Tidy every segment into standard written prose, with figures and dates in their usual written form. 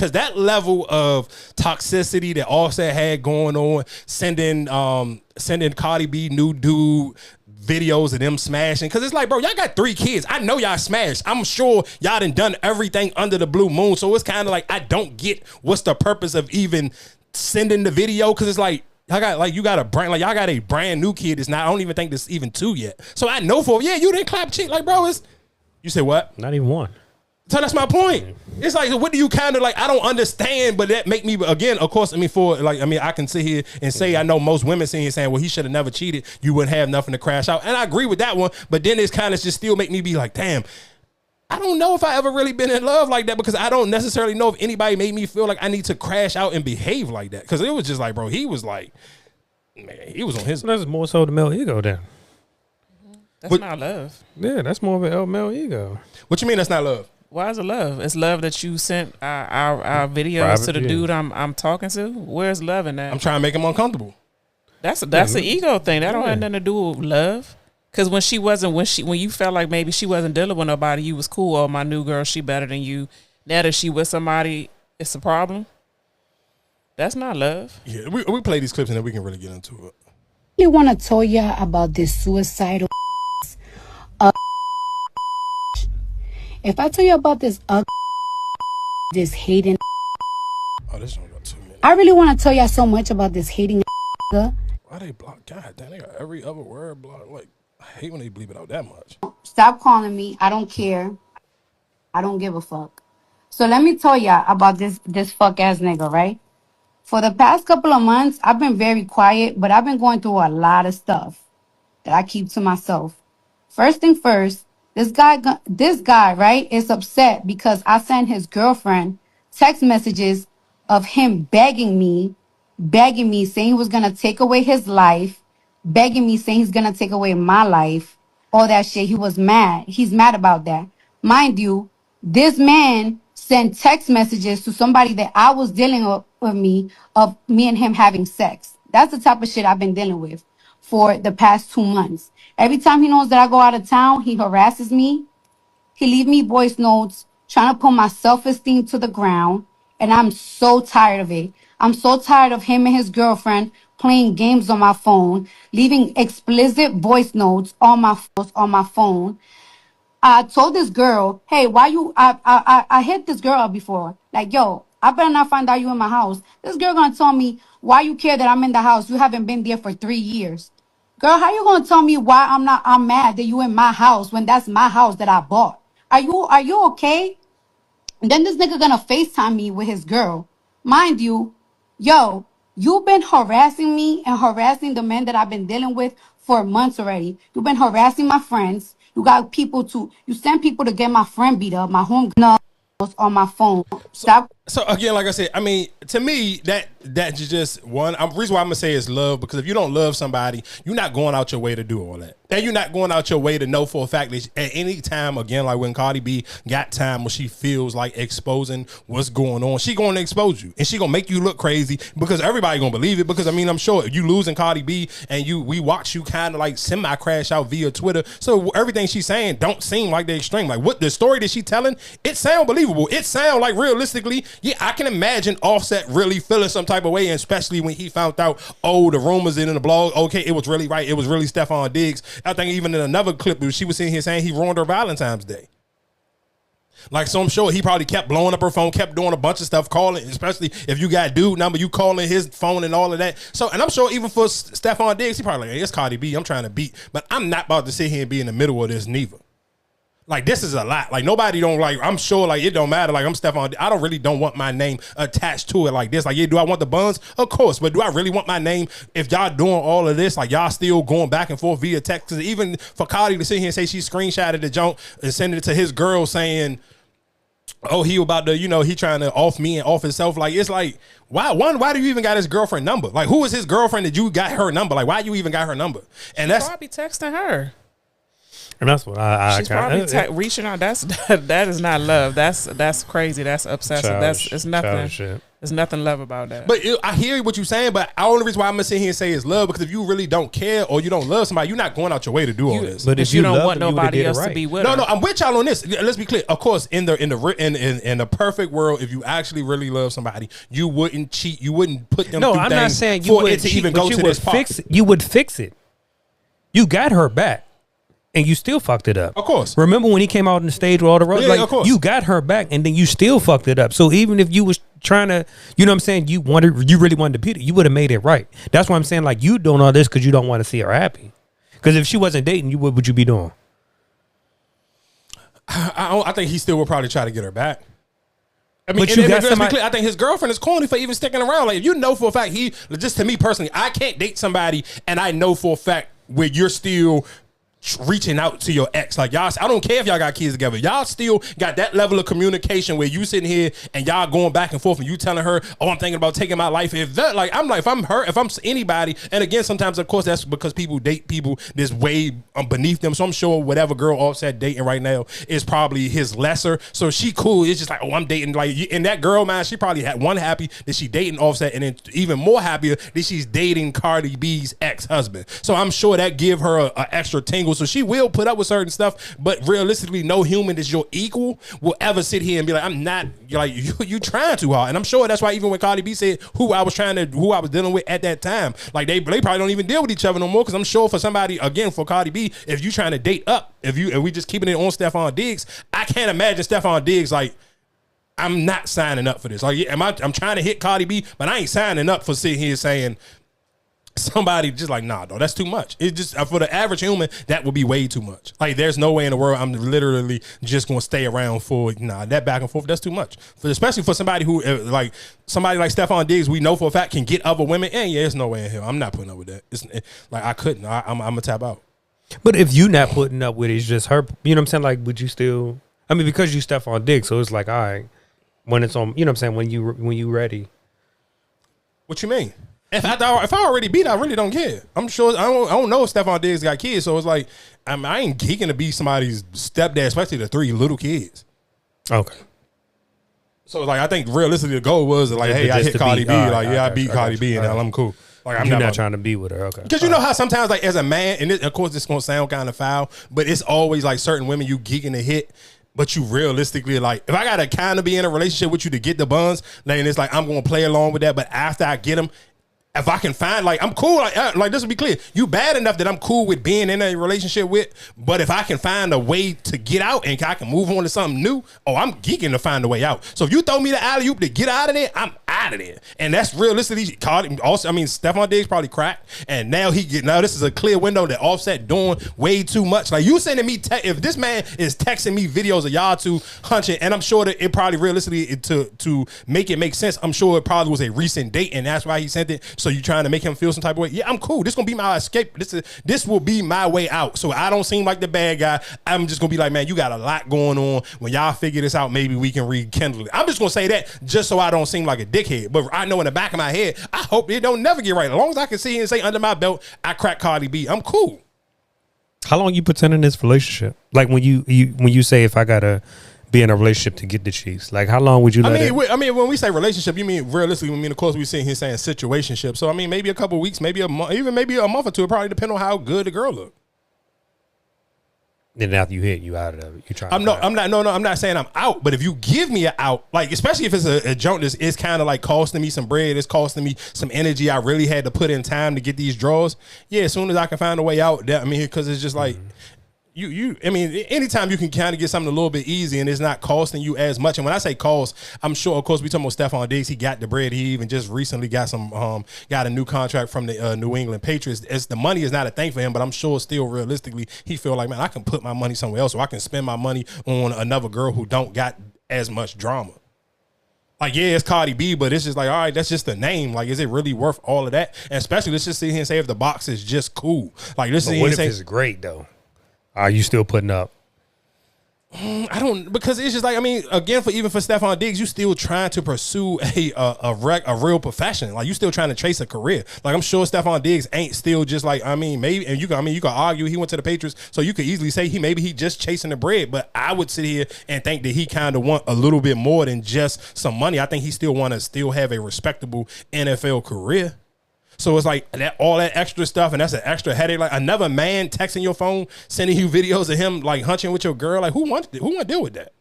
because that level of toxicity that Offset had going on, sending Cardi B new dude videos of them smashing, because it's like, bro, y'all got 3 kids. I know y'all smashed. I'm sure y'all done everything under the blue moon. So it's kind of like, I don't get what's the purpose of even sending the video, because it's like, y'all got a brand new kid. It's not, I don't even think this even 2 yet. So I know you didn't clap cheek. Like, bro, you said what? Not even 1. So that's my point. It's like, what do you kind of like? I don't understand, but that make me, again, of course, I can sit here and say, I know most women sitting here saying, well, he should have never cheated. You wouldn't have nothing to crash out. And I agree with that one. But then it's kind of just still make me be like, damn, I don't know if I ever really been in love like that, because I don't necessarily know if anybody made me feel like I need to crash out and behave like that. Because it was just like, bro, he was like, man, he was on his. That's more so the male ego then. That's not love. Yeah, that's more of a male ego. What you mean that's not love? Why is it love? It's love that you sent our videos Private, to the dude I'm talking to. Where's love in that? I'm trying to make him uncomfortable. That's an ego thing. That don't have nothing to do with love. Because when you felt like maybe she wasn't dealing with nobody, you was cool. Oh, my new girl, she better than you. Now that she with somebody, it's a problem. That's not love. Yeah, we play these clips and then we can really get into it. I want to tell you about this suicidal. If I tell you about this this hating, this don't got 2 minutes. I really want to tell y'all so much about this hating. Why they block? God damn, they got every other word blocked. Like, I hate when they bleep it out that much. Stop calling me. I don't care. I don't give a fuck. So let me tell y'all about this fuck ass nigga, right? For the past couple of months, I've been very quiet, but I've been going through a lot of stuff that I keep to myself. First thing first, this guy, right, is upset because I sent his girlfriend text messages of him begging me, saying he was going to take away his life, begging me, saying he's going to take away my life, all that shit. He was mad. He's mad about that. Mind you, this man sent text messages to somebody that I was dealing with of me and him having sex. That's the type of shit I've been dealing with for the past 2 months. Every time he knows that I go out of town, he harasses me. He leave me voice notes trying to put my self-esteem to the ground. And I'm so tired of it. I'm so tired of him and his girlfriend playing games on my phone, leaving explicit voice notes on my phone. I told this girl, hey, I hit this girl up before. Like, yo, I better not find out you in my house. This girl gonna tell me, why you care that I'm in the house? You haven't been there for 3 years. Girl, how you gonna tell me why I'm mad that you in my house when that's my house that I bought? Are you okay? And then this nigga gonna FaceTime me with his girl. Mind you, yo, you've been harassing me and harassing the men that I've been dealing with for months already. You've been harassing my friends. You send people to get my friend beat up, my home on my phone. Stop. So again, like I said, I mean, to me, that's just one. Reason why I'm gonna say is love, because if you don't love somebody, you're not going out your way to do all that. And you're not going out your way to know for a fact that at any time, again, like when Cardi B got time when she feels like exposing what's going on, she going to expose you and she gonna make you look crazy, because everybody gonna believe it. Because I mean, I'm sure you losing Cardi B and we watch you kind of like semi crash out via Twitter. So everything she's saying don't seem like the extreme. Like what the story that she telling, it sound believable. It sound like realistically, yeah, I can imagine Offset really feeling some type of way, and especially when he found out, the rumors in the blog, okay, it was really right. It was really Stephon Diggs. I think even in another clip, she was sitting here saying he ruined her Valentine's Day. Like, so I'm sure he probably kept blowing up her phone, kept doing a bunch of stuff, calling, especially if you got dude number, you calling his phone and all of that. So, and I'm sure even for Stephon Diggs, he probably like, hey, it's Cardi B, I'm trying to beat, but I'm not about to sit here and be in the middle of this neither. Like, this is a lot. Like, nobody don't like, I'm sure, like, it don't matter. Like, I'm Stephon. I don't want my name attached to it like this. Like, yeah, do I want the buns? Of course. But do I really want my name? If y'all doing all of this, like, y'all still going back and forth via text. Because even for Cardi to sit here and say she screenshotted the junk and send it to his girl saying, oh, he about to, he trying to off me and off himself. Like, it's like, why do you even got his girlfriend number? Like, who is his girlfriend that you got her number? Like, why you even got her number? And that's probably texting her. And that's what I She's probably reaching out. That is not love. That's crazy. That's obsessive. It's nothing. There's nothing love about that. But I hear what you're saying, but the only reason why I'm gonna sit here and say is love, because if you really don't care or you don't love somebody, you're not going out your way to do all this. But if you don't want nobody else to be with her. No, I'm with y'all on this. Let's be clear. Of course, in the perfect world, if you actually really love somebody, you wouldn't cheat. You wouldn't put them. No, I'm not saying you wouldn't cheat, even go to this part. You would fix it. You got her back. And you still fucked it up. Of course. Remember when he came out on the stage with all the roses? Yeah, of course. You got her back, and then you still fucked it up. So even if you was trying to, you know what I'm saying, you really wanted to beat it, you would have made it right. That's why I'm saying, like, you doing all this because you don't want to see her happy. Because if she wasn't dating you, what would you be doing? I think he still would probably try to get her back. I mean, but you got somebody. I think his girlfriend is corny for even sticking around. Like, if you know for a fact, just to me personally, I can't date somebody and I know for a fact where you're still reaching out to your ex. Like, y'all, I don't care if y'all got kids together, y'all still got that level of communication where you sitting here and y'all going back and forth and you telling her, oh, I'm thinking about taking my life. If that, like, I'm like, if I'm her, if I'm anybody, and again, sometimes of course that's because people date people this way beneath them, so I'm sure whatever girl Offset dating right now is probably his lesser, so she cool. It's just like, oh, I'm dating, like, in that girl mind, she probably had one happy that she dating Offset, and then even more happier that she's dating Cardi B's ex-husband, so I'm sure that give her a extra tingle. So she will put up with certain stuff, but realistically, no human that's your equal will ever sit here and be like, I'm not, like, you trying too hard. And I'm sure that's why even when Cardi B said who I was dealing with at that time, like they probably don't even deal with each other no more. Because I'm sure for somebody, again, for Cardi B, if you trying to date up, if we just keeping it on Stephon Diggs, I can't imagine Stephon Diggs like, I'm not signing up for this. Like, I'm trying to hit Cardi B, but I ain't signing up for sitting here saying somebody just like, nah, though, that's too much. It's just for the average human, that would be way too much. Like, there's no way in the world I'm literally just gonna stay around for that back and forth. That's too much, especially for somebody who like Stephon Diggs, we know for a fact can get other women. And there's no way in hell I'm not putting up with that. Like, I couldn't. I'm gonna tap out. But if you not putting up with it, it's just her. You know what I'm saying? Like, would you still? I mean, because you Stephon Diggs, so it's like, all right, when it's on. You know what I'm saying? When you ready. What you mean? If I already beat, I really don't care. I'm sure I don't know if Stephon Diggs got kids, so it's like I ain't geeking to be somebody's stepdad, especially the 3 little kids. Okay. So like I think realistically the goal was like, hey, I hit Cardi B, I beat Cardi B, and I'm cool. Like, I'm not trying to be with her, okay? Because you know how sometimes, like, as a man, and of course this is gonna sound kind of foul, but it's always like certain women you geeking to hit. But you realistically, like, if I gotta kind of be in a relationship with you to get the buns, then it's like I'm gonna play along with that. But after I get them, if I can find, like, I'm cool, like this will be clear. You bad enough that I'm cool with being in a relationship with, but if I can find a way to get out and I can move on to something new, I'm geeking to find a way out. So if you throw me the alley-oop to get out of there, I'm out of there. And that's realistically, also, I mean, Stephon Diggs probably cracked, and now this is a clear window that Offset doing way too much. Like, you sending me, if this man is texting me videos of y'all two hunching, and I'm sure that it probably realistically, to make it make sense, I'm sure it probably was a recent date, and that's why he sent it. So you trying to make him feel some type of way? Yeah, I'm cool. This gonna be my escape. This will be my way out. So I don't seem like the bad guy. I'm just gonna be like, man, you got a lot going on. When y'all figure this out, maybe we can rekindle it. I'm just gonna say that just so I don't seem like a dickhead. But I know in the back of my head, I hope it don't never get right. As long as I can see and say under my belt, I crack Cardi B, I'm cool. How long you pretending this relationship? Like, when you say, if I gotta be in a relationship to get the cheeks, like, how long would you let it? I mean, when we say relationship, you mean realistically? I mean, of course, we sitting here saying situationship. So I mean, maybe a couple of weeks, maybe a month, even maybe a month or two. It probably depend on how good the girl look. Then after you hit, you out of it. You try. I'm not saying I'm out, but if you give me an out, like, especially if it's a junk that's, it's kind of like costing me some bread, it's costing me some energy I really had to put in time to get these draws. Yeah, as soon as I can find a way out, I mean, because it's just like. I mean, anytime you can kind of get something a little bit easy and it's not costing you as much. And when I say cost, I'm sure, of course, we talking about Stephon Diggs. He got the bread. He even just recently got got a new contract from the New England Patriots. The money is not a thing for him, but I'm sure still realistically he feel like, man, I can put my money somewhere else, or I can spend my money on another girl who don't got as much drama. Like, yeah, it's Cardi B, but it's just like, all right, that's just the name. Like, is it really worth all of that? And especially, let's just sit here and say if the box is just cool. Like, let's sit here and say, what if it's great though? Are you still putting up? I don't, because it's just like, I mean, again, for Stephon Diggs, you still trying to pursue a real profession. Like, you still trying to chase a career. Like, I'm sure Stephon Diggs ain't still just like, I mean, maybe, and you can argue he went to the Patriots, so you could easily say he just chasing the bread. But I would sit here and think that he kind of want a little bit more than just some money. I think he still want to still have a respectable NFL career. So it's like all that extra stuff, and that's an extra headache. Like another man texting your phone, sending you videos of him like hunching with your girl. Like who want to deal with that?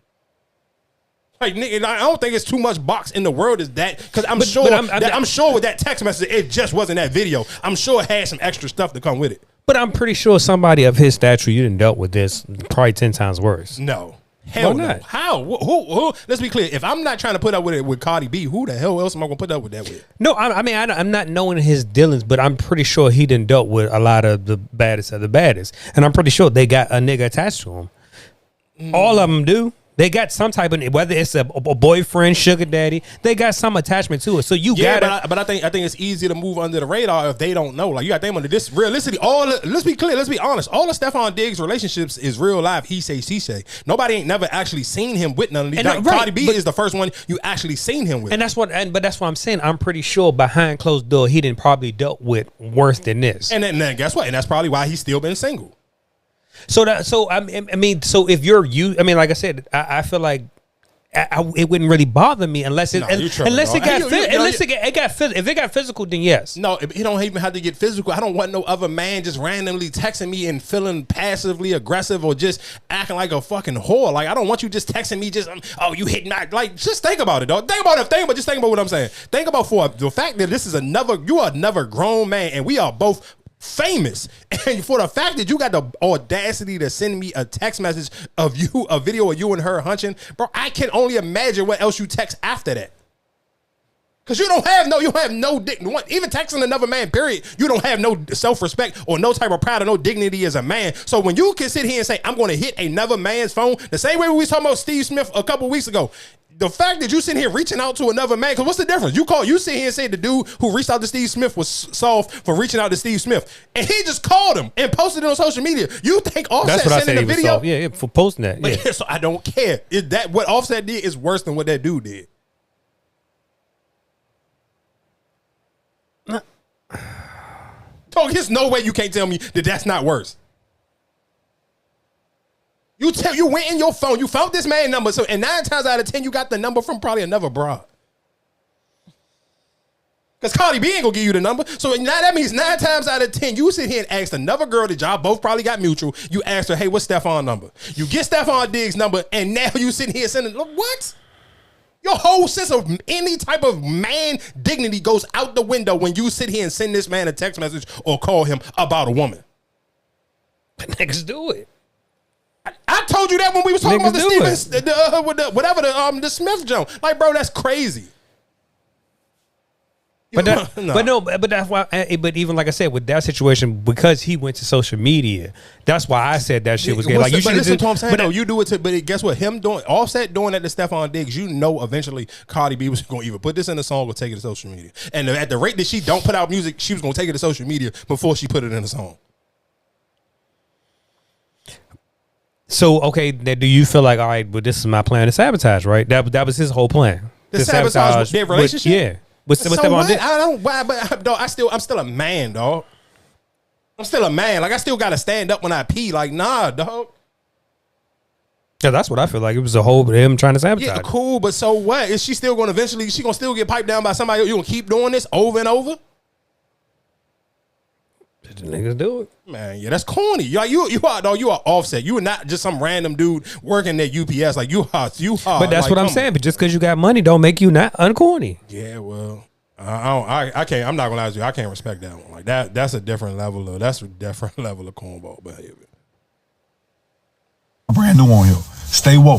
Like nigga, I don't think it's too much box in the world is that, because I'm sure with that text message it just wasn't that video. I'm sure it had some extra stuff to come with it. But I'm pretty sure somebody of his stature, you didn't dealt with this probably 10 times worse. No. Hell no. How? Who? Let's be clear. If I'm not trying to put up with it with Cardi B, who the hell else am I going to put up with that with? No, I'm not knowing his dealings, but I'm pretty sure he done dealt with a lot of the baddest of the baddest. And I'm pretty sure they got a nigga attached to him. All of them do. They got some type of, whether it's a boyfriend, sugar daddy, they got some attachment to it. So you got but I think it's easy to move under the radar if they don't know. Like you got them under this realistically. Let's be clear, let's be honest. All of Stephon Diggs' relationships is real life. He say, she say. Nobody ain't never actually seen him with none of these. Like, Cardi B is the first one you actually seen him with. And that's what I'm saying. I'm pretty sure behind closed door he didn't probably dealt with worse than this. And then guess what? And that's probably why he's still been single. So if you're you, I mean, like I said, I feel like it wouldn't really bother me unless it got physical, then yes. No, it don't even have to get physical. I don't want no other man just randomly texting me and feeling passively aggressive or just acting like a fucking whore. Like I don't want you just texting me just you hit not like just think about it, dog. Think about what I'm saying. Think about for the fact that this is you are another grown man and we are both famous, and for the fact that you got the audacity to send me a text message of you, a video of you and her hunching, bro, I can only imagine what else you text after that. Cause you have no dick. Even texting another man, period, you don't have no self-respect or no type of pride or no dignity as a man. So when you can sit here and say, I'm gonna hit another man's phone, the same way we was talking about Steve Smith a couple weeks ago. The fact that you sitting here reaching out to another man, because what's the difference? You sit here and say the dude who reached out to Steve Smith was soft for reaching out to Steve Smith, and he just called him and posted it on social media. You think Offset sending the video? Yeah, for posting that. Yeah. So I don't care. What Offset did is worse than what that dude did. Dog, there's no way you can't tell me that that's not worse. You went in your phone, you found this man's number, and 9 times out of 10, you got the number from probably another broad. Because Cardi B ain't gonna give you the number. So now that means 9 times out of 10, you sit here and ask another girl that y'all both probably got mutual. You ask her, hey, what's Stephon's number? You get Stephon Diggs' number, and now you sitting here sending, what? Your whole sense of any type of man dignity goes out the window when you sit here and send this man a text message or call him about a woman. But niggas do it. I told you that when we was talking about the Smith joke. Like, bro, that's crazy. But that's why. But even like I said, with that situation, because he went to social media, that's why I said that shit was gay. Like you should. Listen to what I'm saying. But you do it but guess what? Offset doing that to Stephon Diggs. You know, eventually Cardi B was going to either put this in a song or take it to social media. And at the rate that she don't put out music, she was going to take it to social media before she put it in a song. So okay, do you feel like, all right, but this is my plan to sabotage, right? That was his whole plan. To sabotage their relationship. Yeah. So what? I don't. Why? But dog, I'm still a man, dog. I'm still a man. Like I still got to stand up when I pee. Like nah, dog. Yeah, that's what I feel like. It was a whole him trying to sabotage. Yeah, cool. But so what? Is she still going to eventually? She going to still get piped down by somebody? You going to keep doing this over and over? The niggas do it, man. Yeah, that's corny. You are Offset. You are not just some random dude working at UPS. Like you are. But that's like, what I'm saying. But just because you got money, don't make you not uncorny. Yeah, well, I can't. I'm not gonna lie to you. I can't respect that one. Like that. That's a different level of. That's a different level of cornball behavior. Brand new on here. Stay woke.